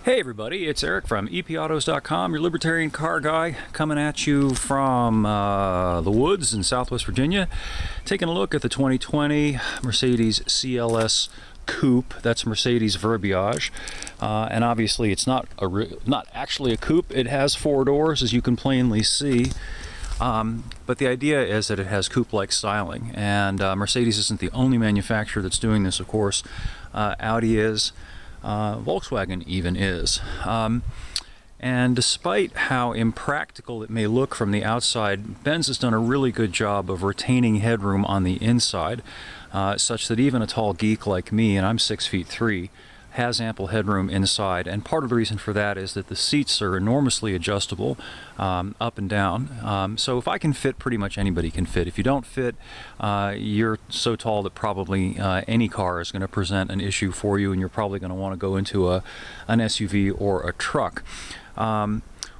Hey everybody, it's Eric from epautos.com, your libertarian car guy, coming at you from the woods in Southwest Virginia, taking a look at the 2020 Mercedes CLS Coupe. That's Mercedes verbiage, and obviously it's not actually a coupe. It has four doors, as you can plainly see. But the idea is that it has coupe-like styling, and Mercedes isn't the only manufacturer that's doing this, of course. Audi is. Volkswagen even is. And despite how impractical it may look from the outside, Benz has done a really good job of retaining headroom on the inside, such that even a tall geek like me, and I'm 6'3", has ample headroom inside. And part of the reason for that is that the seats are enormously adjustable up and down. So if I can fit, pretty much anybody can fit. If you don't fit, you're so tall that probably any car is going to present an issue for you, and you're probably going to want to go into an SUV or a truck.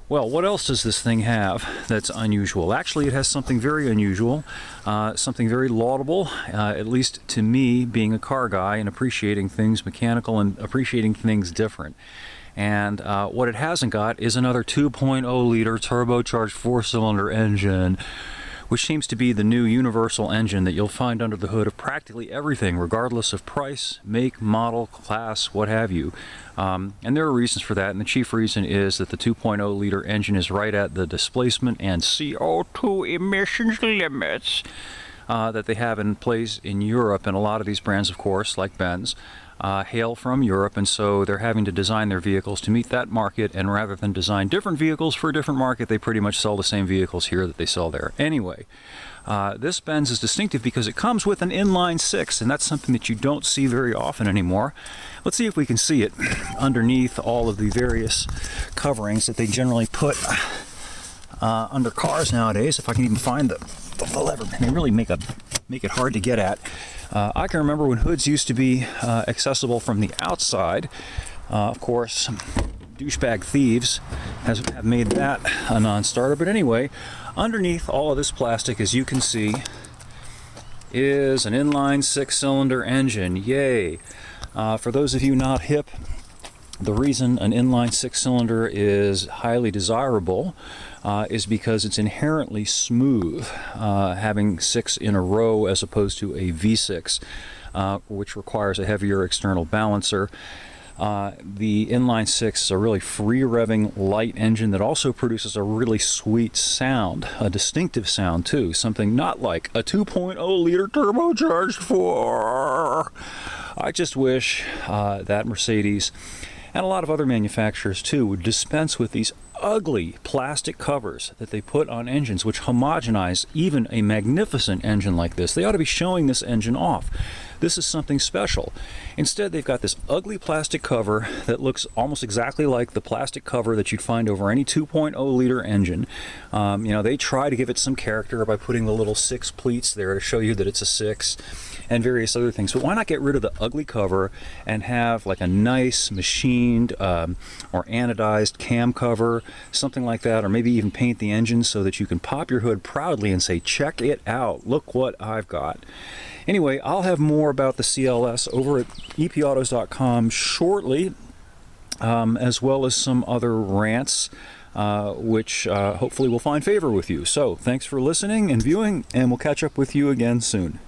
Well, what else does this thing have that's unusual? Actually, it has something very unusual, something very laudable, at least to me, being a car guy and appreciating things mechanical and appreciating things different. And what it hasn't got is another 2.0-liter turbocharged four-cylinder engine, which seems to be the new universal engine that you'll find under the hood of practically everything, regardless of price, make, model, class, what have you. And there are reasons for that, and the chief reason is that the 2.0-liter engine is right at the displacement and CO2 emissions limits that they have in place in Europe. And a lot of these brands, of course, like Benz, hail from Europe, and so they're having to design their vehicles to meet that market, and rather than design different vehicles for a different market, they pretty much sell the same vehicles here that they sell there. Anyway, this Benz is distinctive because it comes with an inline six, and that's something that you don't see very often anymore. Let's see if we can see it underneath all of the various coverings that they generally put under cars nowadays. If I can even find the lever, they really make it hard to get at. I can remember when hoods used to be accessible from the outside. Of course, douchebag thieves have made that a non-starter. But anyway, underneath all of this plastic, as you can see, is an inline six-cylinder engine. Yay! For those of you not hip, the reason an inline six-cylinder is highly desirable is because it's inherently smooth, having six in a row as opposed to a V6, which requires a heavier external balancer. The inline six is a really free-revving light engine that also produces a really sweet sound, a distinctive sound too, something not like a 2.0-liter turbocharged 4. I just wish that Mercedes and a lot of other manufacturers too would dispense with these ugly plastic covers that they put on engines, which homogenize even a magnificent engine like this. They ought to be showing this engine off. This is something special. Instead, they've got this ugly plastic cover that looks almost exactly like the plastic cover that you'd find over any 2.0-liter engine. They try to give it some character by putting the little six pleats there to show you that it's a six, and various other things. But why not get rid of the ugly cover and have like a nice machined or anodized cam cover, something like that, or maybe even paint the engine so that you can pop your hood proudly and say, check it out, look what I've got. Anyway, I'll have more about the CLS over at epautos.com shortly, as well as some other rants, which hopefully will find favor with you. So thanks for listening and viewing, and we'll catch up with you again soon.